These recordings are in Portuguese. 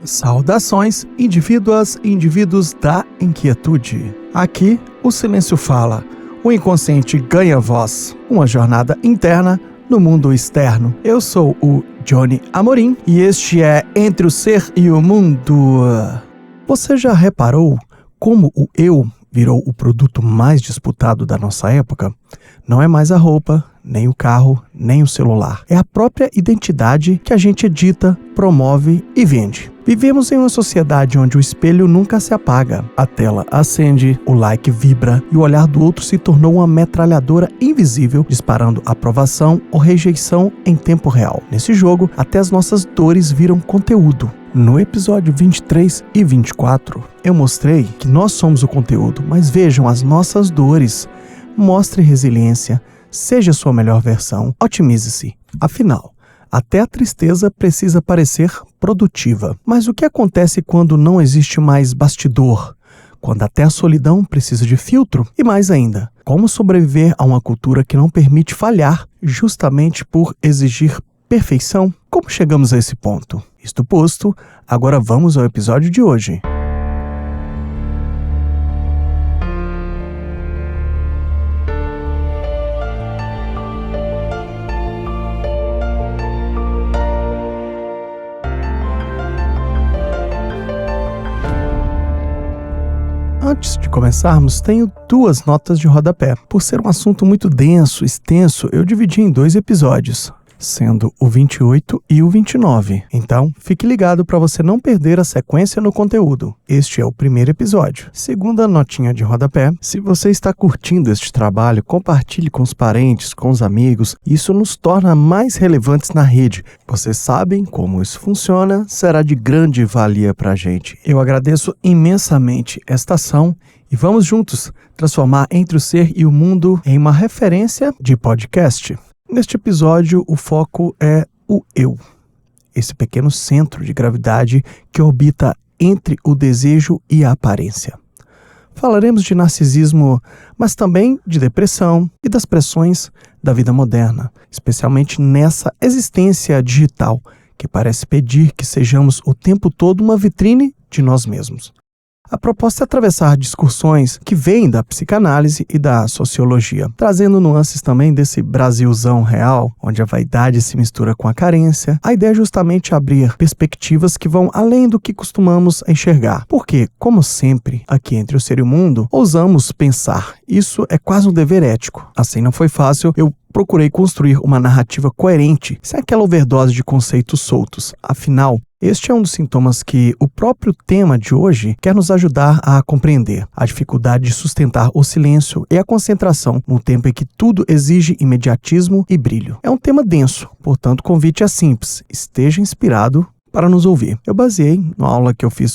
Saudações, indivíduas e indivíduos da inquietude. Aqui, o silêncio fala, o inconsciente ganha voz. Uma jornada interna no mundo externo. Eu sou o Johnny Amorim e este é Entre o Ser e o Mundo. Você já reparou como o eu virou o produto mais disputado da nossa época? Não é mais a roupa, nem o carro, nem o celular. É a própria identidade que a gente edita, promove e vende. Vivemos em uma sociedade onde o espelho nunca se apaga. A tela acende, o like vibra e o olhar do outro se tornou uma metralhadora invisível, disparando aprovação ou rejeição em tempo real. Nesse jogo, até as nossas dores viram conteúdo. No episódio 23 e 24, eu mostrei que nós somos o conteúdo, mas vejam as nossas dores. Mostre resiliência, seja sua melhor versão, otimize-se. Afinal, até a tristeza precisa parecer produtiva. Mas o que acontece quando não existe mais bastidor? Quando até a solidão precisa de filtro? E mais ainda, como sobreviver a uma cultura que não permite falhar justamente por exigir perfeição? Como chegamos a esse ponto? Isto posto, agora vamos ao episódio de hoje. Antes de começarmos, tenho duas notas de rodapé. Por ser um assunto muito denso, extenso, eu dividi em 2 episódios, sendo o 28 e o 29. Então, fique ligado para você não perder a sequência no conteúdo. Este é o primeiro episódio. Segunda notinha de rodapé: se você está curtindo este trabalho, compartilhe com os parentes, com os amigos. Isso nos torna mais relevantes na rede. Vocês sabem como isso funciona, será de grande valia para a gente. Eu agradeço imensamente esta ação e vamos juntos transformar Entre o Ser e o Mundo em uma referência de podcast. Neste episódio, o foco é o eu, esse pequeno centro de gravidade que orbita entre o desejo e a aparência. Falaremos de narcisismo, mas também de depressão e das pressões da vida moderna, especialmente nessa existência digital que parece pedir que sejamos o tempo todo uma vitrine de nós mesmos. A proposta é atravessar discussões que vêm da psicanálise e da sociologia, trazendo nuances também desse Brasilzão real, onde a vaidade se mistura com a carência. A ideia é justamente abrir perspectivas que vão além do que costumamos enxergar. Porque, como sempre, aqui Entre o Ser e o Mundo, ousamos pensar. Isso é quase um dever ético. Assim não foi fácil, eu procurei construir uma narrativa coerente, sem aquela overdose de conceitos soltos. Afinal, este é um dos sintomas que o próprio tema de hoje quer nos ajudar a compreender: a dificuldade de sustentar o silêncio e a concentração num tempo em que tudo exige imediatismo e brilho. É um tema denso, portanto o convite é simples: esteja inspirado para nos ouvir. Eu baseei numa aula que eu fiz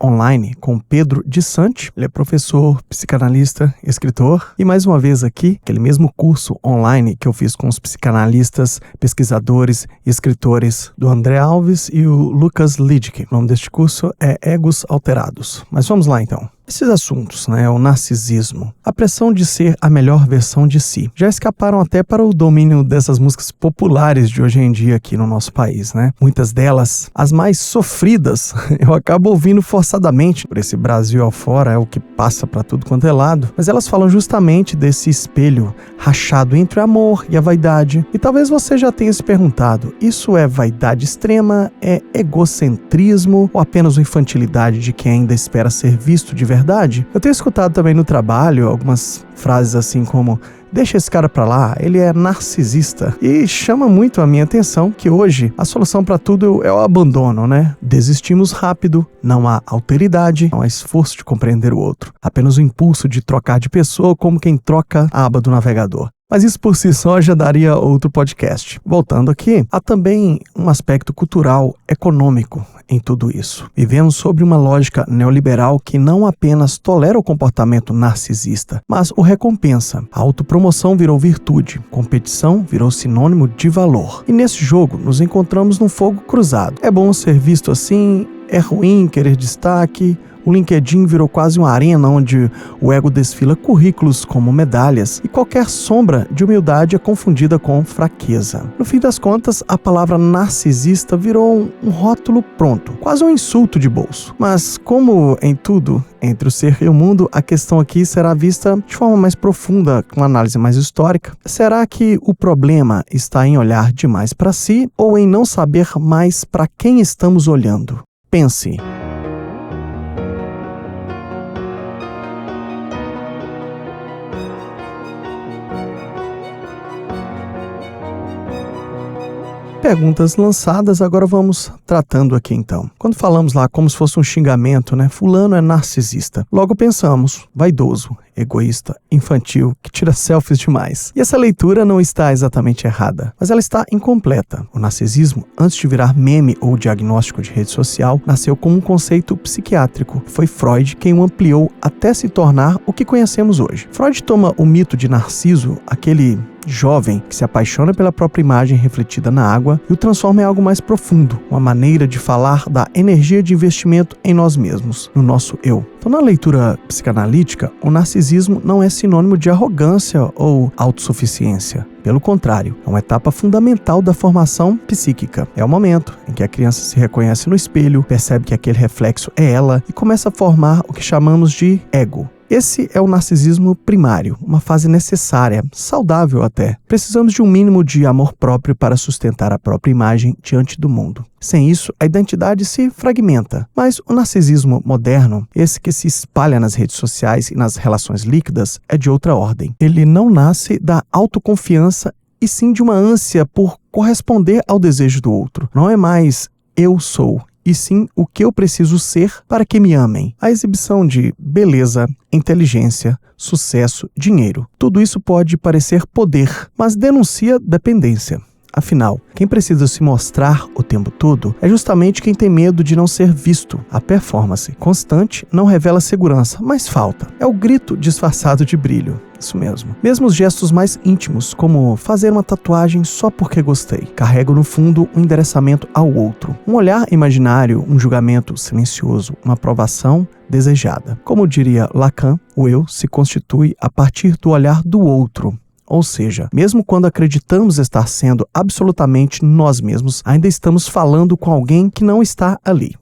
online com Pedro de Sante. Ele é professor, psicanalista, escritor. E mais uma vez aqui, aquele mesmo curso online que eu fiz com os psicanalistas, pesquisadores e escritores do André Alves e o Lucas Lidke. O nome deste curso é Egos Alterados. Mas vamos lá então. Esses assuntos, o narcisismo, a pressão de ser a melhor versão de si, já escaparam até para o domínio dessas músicas populares de hoje em dia aqui no nosso país, Muitas delas, as mais sofridas, eu acabo ouvindo forçadamente por esse Brasil afora, é o que passa para tudo quanto é lado, mas elas falam justamente desse espelho rachado entre o amor e a vaidade. E talvez você já tenha se perguntado: isso é vaidade extrema, é egocentrismo ou apenas uma infantilidade de quem ainda espera ser visto de verdade? Eu tenho escutado também no trabalho algumas frases assim como: deixa esse cara pra lá, ele é narcisista. E chama muito a minha atenção que hoje a solução para tudo é o abandono, Desistimos rápido, não há alteridade, não há esforço de compreender o outro. Apenas o impulso de trocar de pessoa como quem troca a aba do navegador. Mas isso por si só já daria outro podcast. Voltando aqui, há também um aspecto cultural, econômico em tudo isso. Vivemos sobre uma lógica neoliberal que não apenas tolera o comportamento narcisista, mas o recompensa. A autopromoção virou virtude, competição virou sinônimo de valor. E nesse jogo nos encontramos num fogo cruzado. É bom ser visto assim, é ruim querer destaque, O LinkedIn virou quase uma arena onde o ego desfila currículos como medalhas e qualquer sombra de humildade é confundida com fraqueza. No fim das contas, a palavra narcisista virou um rótulo pronto, quase um insulto de bolso. Mas como em tudo, entre o ser e o mundo, a questão aqui será vista de forma mais profunda, com uma análise mais histórica. Será que o problema está em olhar demais para si ou em não saber mais para quem estamos olhando? Pense. Perguntas lançadas, agora vamos tratando aqui então. Quando falamos lá como se fosse um xingamento, fulano é narcisista, logo pensamos, vaidoso, egoísta, infantil, que tira selfies demais. E essa leitura não está exatamente errada, mas ela está incompleta. O narcisismo, antes de virar meme ou diagnóstico de rede social, nasceu como um conceito psiquiátrico. Foi Freud quem o ampliou até se tornar o que conhecemos hoje. Freud toma o mito de Narciso, aquele jovem que se apaixona pela própria imagem refletida na água, e o transforma em algo mais profundo, uma maneira de falar da energia de investimento em nós mesmos, no nosso eu. Então, na leitura psicanalítica, o narcisismo não é sinônimo de arrogância ou autossuficiência. Pelo contrário, é uma etapa fundamental da formação psíquica. É o momento em que a criança se reconhece no espelho, percebe que aquele reflexo é ela e começa a formar o que chamamos de ego. Esse é o narcisismo primário, uma fase necessária, saudável até. Precisamos de um mínimo de amor próprio para sustentar a própria imagem diante do mundo. Sem isso, a identidade se fragmenta. Mas o narcisismo moderno, esse que se espalha nas redes sociais e nas relações líquidas, é de outra ordem. Ele não nasce da autoconfiança e sim de uma ânsia por corresponder ao desejo do outro. Não é mais eu sou, e sim o que eu preciso ser para que me amem. A exibição de beleza, inteligência, sucesso, dinheiro. Tudo isso pode parecer poder, mas denuncia dependência. Afinal, quem precisa se mostrar o tempo todo é justamente quem tem medo de não ser visto. A performance constante não revela segurança, mas falta. É o grito disfarçado de brilho. Isso mesmo. Mesmo os gestos mais íntimos, como fazer uma tatuagem só porque gostei, carregam no fundo um endereçamento ao outro. Um olhar imaginário, um julgamento silencioso, uma aprovação desejada. Como diria Lacan, o eu se constitui a partir do olhar do outro. Ou seja, mesmo quando acreditamos estar sendo absolutamente nós mesmos, ainda estamos falando com alguém que não está ali.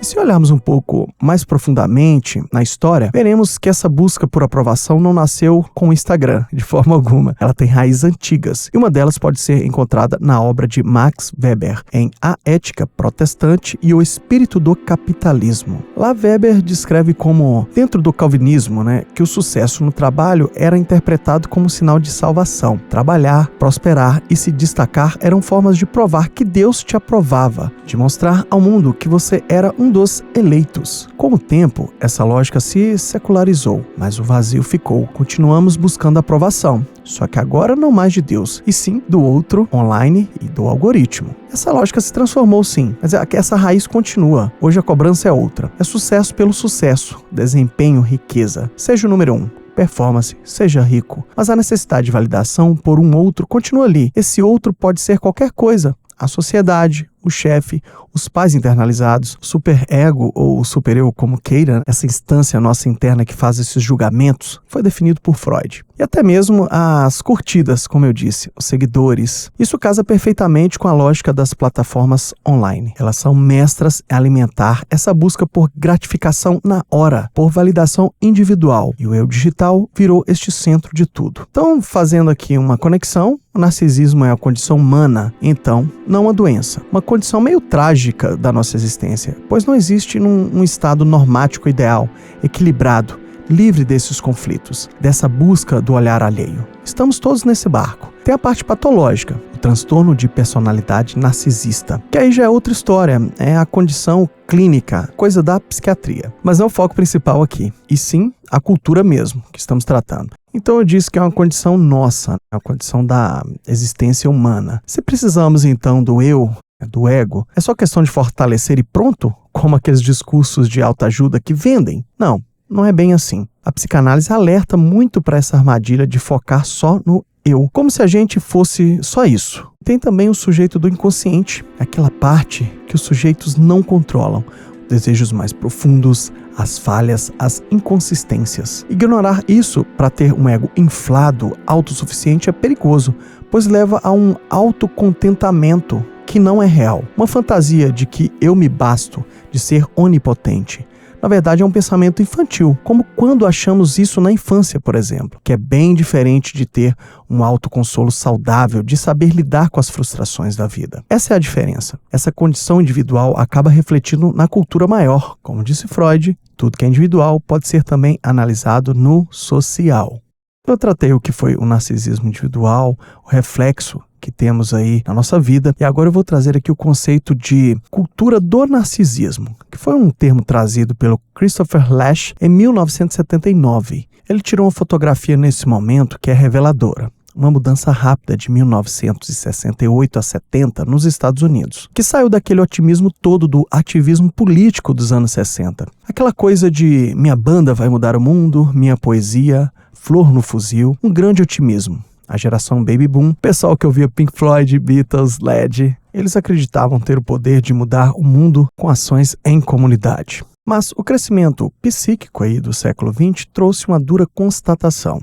Se olharmos um pouco mais profundamente na história, veremos que essa busca por aprovação não nasceu com o Instagram, de forma alguma. Ela tem raízes antigas, e uma delas pode ser encontrada na obra de Max Weber, em A Ética Protestante e o Espírito do Capitalismo. Lá Weber descreve como, dentro do calvinismo, que o sucesso no trabalho era interpretado como sinal de salvação. Trabalhar, prosperar e se destacar eram formas de provar que Deus te aprovava, de mostrar ao mundo que você era um dos eleitos. Com o tempo, essa lógica se secularizou, mas o vazio ficou. Continuamos buscando aprovação, só que agora não mais de Deus, e sim do outro, online e do algoritmo. Essa lógica se transformou sim, mas essa raiz continua. Hoje a cobrança é outra. É sucesso pelo sucesso, desempenho, riqueza. Seja o número 1. Performance, seja rico. Mas a necessidade de validação por um outro continua ali. Esse outro pode ser qualquer coisa. A sociedade, o chefe, os pais internalizados, o superego ou o supereu, como queira, essa instância nossa interna que faz esses julgamentos, foi definido por Freud. E até mesmo as curtidas, como eu disse, os seguidores. Isso casa perfeitamente com a lógica das plataformas online. Elas são mestras em alimentar essa busca por gratificação na hora, por validação individual. E o eu digital virou este centro de tudo. Então, fazendo aqui uma conexão, o narcisismo é a condição humana, então, não uma doença. Uma condição meio trágica da nossa existência, pois não existe um estado normático ideal, equilibrado, livre desses conflitos, dessa busca do olhar alheio. Estamos todos nesse barco. Tem a parte patológica, o transtorno de personalidade narcisista, que aí já é outra história, é a condição clínica, coisa da psiquiatria. Mas não é o foco principal aqui, e sim a cultura mesmo que estamos tratando. Então eu disse que é uma condição nossa, é uma condição da existência humana. Se precisamos então do eu, do ego, é só questão de fortalecer e pronto? Como aqueles discursos de autoajuda que vendem? Não é bem assim. A psicanálise alerta muito para essa armadilha de focar só no eu, como se a gente fosse só isso. Tem também o sujeito do inconsciente, aquela parte que os sujeitos não controlam, os desejos mais profundos, as falhas, as inconsistências. Ignorar isso para ter um ego inflado, autossuficiente, é perigoso, pois leva a um autocontentamento que não é real. Uma fantasia de que eu me basto, de ser onipotente. Na verdade, é um pensamento infantil, como quando achamos isso na infância, por exemplo, que é bem diferente de ter um autoconsolo saudável, de saber lidar com as frustrações da vida. Essa é a diferença. Essa condição individual acaba refletindo na cultura maior. Como disse Freud, tudo que é individual pode ser também analisado no social. Eu tratei o que foi o narcisismo individual, o reflexo que temos aí na nossa vida, e agora eu vou trazer aqui o conceito de cultura do narcisismo, que foi um termo trazido pelo Christopher Lasch em 1979. Ele tirou uma fotografia nesse momento que é reveladora. Uma mudança rápida de 1968 a 70 nos Estados Unidos, que saiu daquele otimismo todo do ativismo político dos anos 60. Aquela coisa de minha banda vai mudar o mundo, minha poesia, flor no fuzil, um grande otimismo. A geração Baby Boom, pessoal que ouvia Pink Floyd, Beatles, Led, eles acreditavam ter o poder de mudar o mundo com ações em comunidade. Mas o crescimento psíquico aí do século XX trouxe uma dura constatação.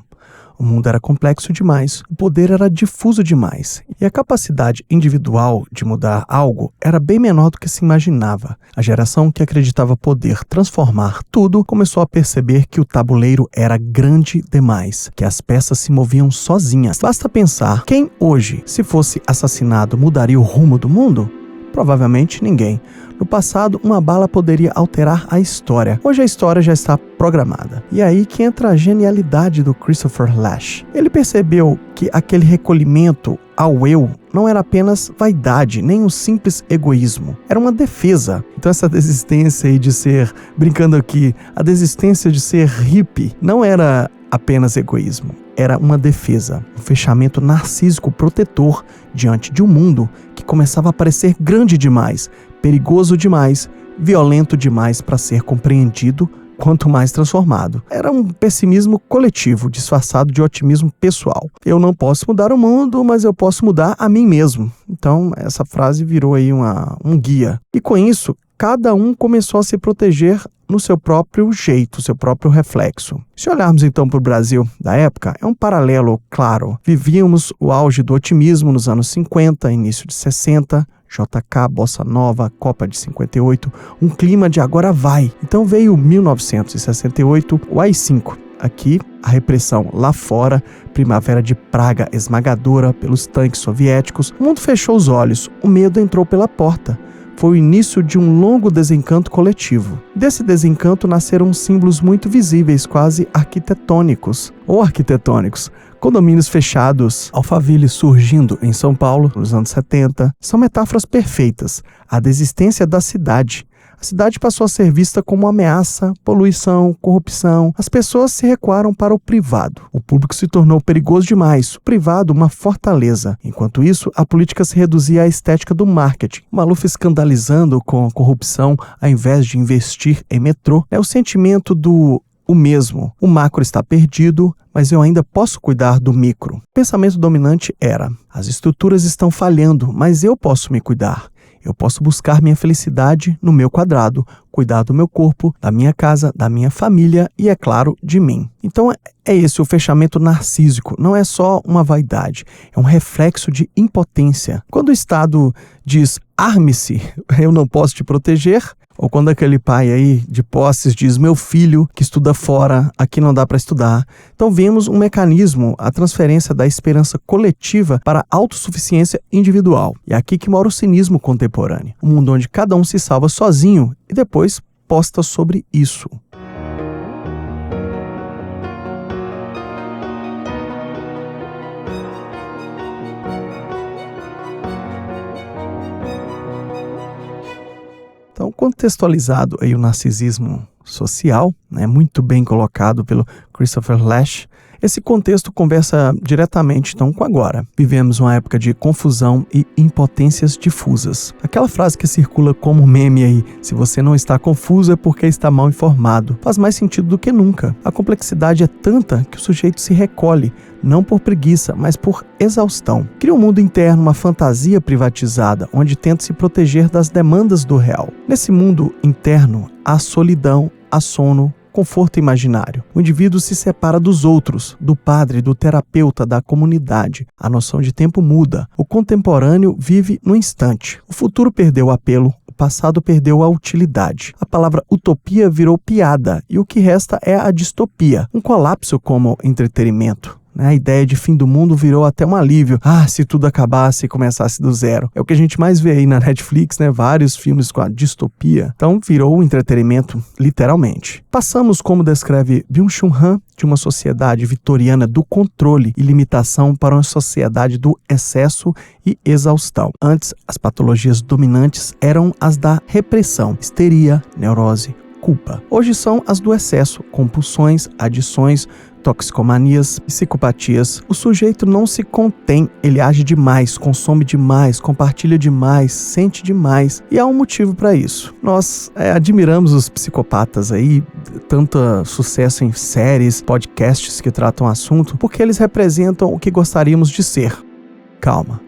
O mundo era complexo demais, o poder era difuso demais, e a capacidade individual de mudar algo era bem menor do que se imaginava. A geração que acreditava poder transformar tudo começou a perceber que o tabuleiro era grande demais, que as peças se moviam sozinhas. Basta pensar, quem hoje, se fosse assassinado, mudaria o rumo do mundo? Provavelmente ninguém. No passado, uma bala poderia alterar a história. Hoje a história já está programada. E é aí que entra a genialidade do Christopher Lasch. Ele percebeu que aquele recolhimento ao eu não era apenas vaidade, nem um simples egoísmo. Era uma defesa. Então essa desistência aí de ser, brincando aqui, a desistência de ser hippie não era apenas egoísmo. Era uma defesa, um fechamento narcísico protetor diante de um mundo que começava a parecer grande demais, perigoso demais, violento demais para ser compreendido, quanto mais transformado. Era um pessimismo coletivo, disfarçado de otimismo pessoal. Eu não posso mudar o mundo, mas eu posso mudar a mim mesmo. Então, essa frase virou aí um guia. E com isso, cada um começou a se proteger no seu próprio jeito, seu próprio reflexo. Se olharmos então para o Brasil da época, é um paralelo claro. Vivíamos o auge do otimismo nos anos 50, início de 60, JK, Bossa Nova, Copa de 58, um clima de agora vai. Então veio 1968, o AI-5. Aqui, a repressão lá fora, primavera de Praga esmagadora pelos tanques soviéticos. O mundo fechou os olhos, o medo entrou pela porta. Foi o início de um longo desencanto coletivo. Desse desencanto nasceram símbolos muito visíveis, quase arquitetônicos, condomínios fechados, Alphaville surgindo em São Paulo nos anos 70, são metáforas perfeitas. A desistência da cidade. A cidade passou a ser vista como ameaça, poluição, corrupção. As pessoas se recuaram para o privado. O público se tornou perigoso demais, o privado uma fortaleza. Enquanto isso, a política se reduzia à estética do marketing. Maluf escandalizando com a corrupção ao invés de investir em metrô. É o sentimento do o mesmo. O macro está perdido, mas eu ainda posso cuidar do micro. O pensamento dominante era: as estruturas estão falhando, mas eu posso me cuidar. Eu posso buscar minha felicidade no meu quadrado, cuidar do meu corpo, da minha casa, da minha família e, é claro, de mim. Então é esse o fechamento narcísico, não é só uma vaidade, é um reflexo de impotência. Quando o Estado diz, arme-se, eu não posso te proteger, ou quando aquele pai aí de posses diz, meu filho que estuda fora, aqui não dá para estudar. Então vemos um mecanismo, a transferência da esperança coletiva para a autossuficiência individual. E é aqui que mora o cinismo contemporâneo. Um mundo onde cada um se salva sozinho e depois posta sobre isso. Então, contextualizado aí o narcisismo social, muito bem colocado pelo Christopher Lasch, Esse contexto conversa diretamente então com agora. Vivemos uma época de confusão e impotências difusas. Aquela frase que circula como meme aí, se você não está confuso é porque está mal informado, faz mais sentido do que nunca. A complexidade é tanta que o sujeito se recolhe, não por preguiça, mas por exaustão. Cria um mundo interno, uma fantasia privatizada, onde tenta se proteger das demandas do real. Nesse mundo interno, há solidão, há sono, conforto imaginário. O indivíduo se separa dos outros, do padre, do terapeuta, da comunidade. A noção de tempo muda. O contemporâneo vive no instante. O futuro perdeu o apelo. O passado perdeu a utilidade. A palavra utopia virou piada e o que resta é a distopia, um colapso como entretenimento. A ideia de fim do mundo virou até um alívio. Se tudo acabasse e começasse do zero. É o que a gente mais vê aí na Netflix, vários filmes com a distopia. Então virou um entretenimento, literalmente. Passamos, como descreve Byung-Chul Han, de uma sociedade vitoriana do controle e limitação para uma sociedade do excesso e exaustão. Antes, as patologias dominantes eram as da repressão, histeria, neurose, culpa. Hoje são as do excesso, compulsões, adições, toxicomanias, psicopatias. O sujeito não se contém, ele age demais, consome demais, compartilha demais, sente demais. E há um motivo para isso. Nós admiramos os psicopatas aí, tanto sucesso em séries, podcasts que tratam o assunto, porque eles representam o que gostaríamos de ser. Calma.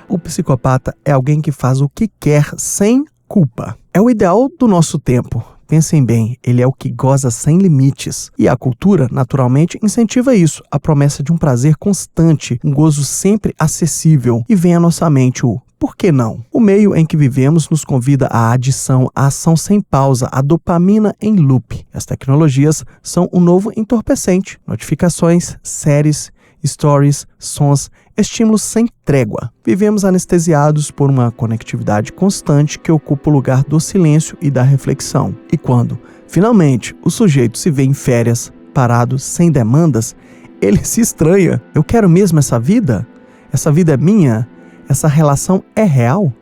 O psicopata é alguém que faz o que quer sem culpa. É o ideal do nosso tempo. Pensem bem, ele é o que goza sem limites. E a cultura, naturalmente, incentiva isso, a promessa de um prazer constante, um gozo sempre acessível. E vem à nossa mente o por que não? O meio em que vivemos nos convida à adição, à ação sem pausa, à dopamina em loop. As tecnologias são um novo entorpecente. Notificações, séries, stories, sons, estímulos sem trégua. Vivemos anestesiados por uma conectividade constante que ocupa o lugar do silêncio e da reflexão. E quando, finalmente, o sujeito se vê em férias, parado, sem demandas, ele se estranha. Eu quero mesmo essa vida? Essa vida é minha? Essa relação é real?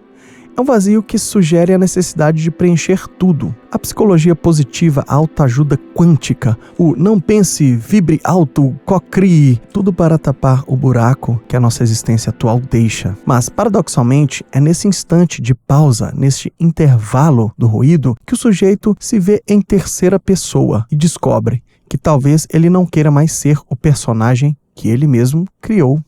É um vazio que sugere a necessidade de preencher tudo. A psicologia positiva, a autoajuda quântica, o não pense, vibre alto, cocrie, tudo para tapar o buraco que a nossa existência atual deixa. Mas, paradoxalmente, é nesse instante de pausa, neste intervalo do ruído, que o sujeito se vê em terceira pessoa e descobre que talvez ele não queira mais ser o personagem que ele mesmo criou.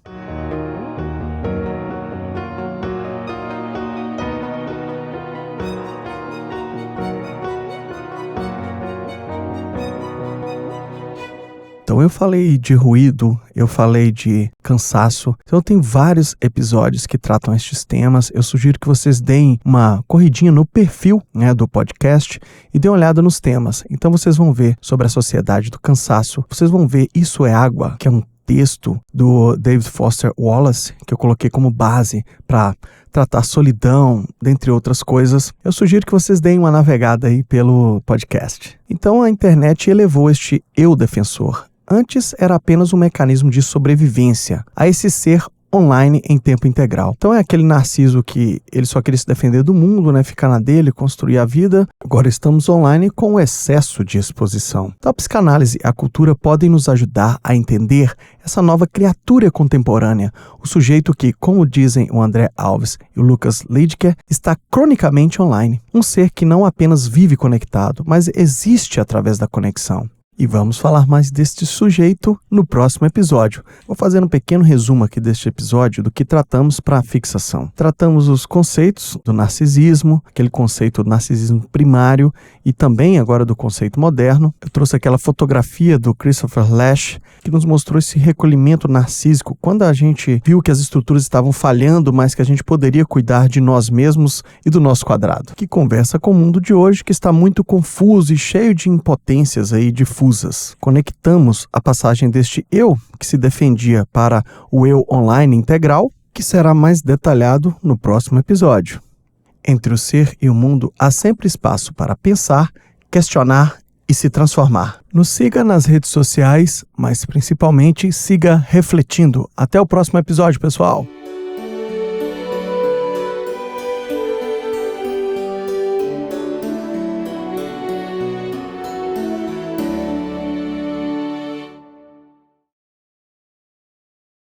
Então eu falei de ruído, eu falei de cansaço. Então tem vários episódios que tratam estes temas. Eu sugiro que vocês deem uma corridinha no perfil do podcast e deem uma olhada nos temas. Então vocês vão ver sobre a sociedade do cansaço. Vocês vão ver Isso é Água, que é um texto do David Foster Wallace, que eu coloquei como base para tratar solidão, dentre outras coisas. Eu sugiro que vocês deem uma navegada aí pelo podcast. Então a internet elevou este eu defensor. Antes era apenas um mecanismo de sobrevivência a esse ser online em tempo integral. Então é aquele Narciso que ele só queria se defender do mundo, ficar na dele, construir a vida. Agora estamos online com o excesso de exposição. Então a psicanálise e a cultura podem nos ajudar a entender essa nova criatura contemporânea, o sujeito que, como dizem o André Alves e o Lucas Lidker, está cronicamente online. Um ser que não apenas vive conectado, mas existe através da conexão. E vamos falar mais deste sujeito no próximo episódio. Vou fazer um pequeno resumo aqui deste episódio do que tratamos para a fixação. Tratamos os conceitos do narcisismo, aquele conceito do narcisismo primário e também agora do conceito moderno. Eu trouxe aquela fotografia do Christopher Lasch que nos mostrou esse recolhimento narcísico quando a gente viu que as estruturas estavam falhando, mas que a gente poderia cuidar de nós mesmos e do nosso quadrado. Que conversa com o mundo de hoje que está muito confuso e cheio de impotências aí difusas. Conectamos a passagem deste eu, que se defendia, para o eu online integral, que será mais detalhado no próximo episódio. Entre o ser e o mundo há sempre espaço para pensar, questionar e se transformar. Nos siga nas redes sociais, mas principalmente siga refletindo. Até o próximo episódio, pessoal!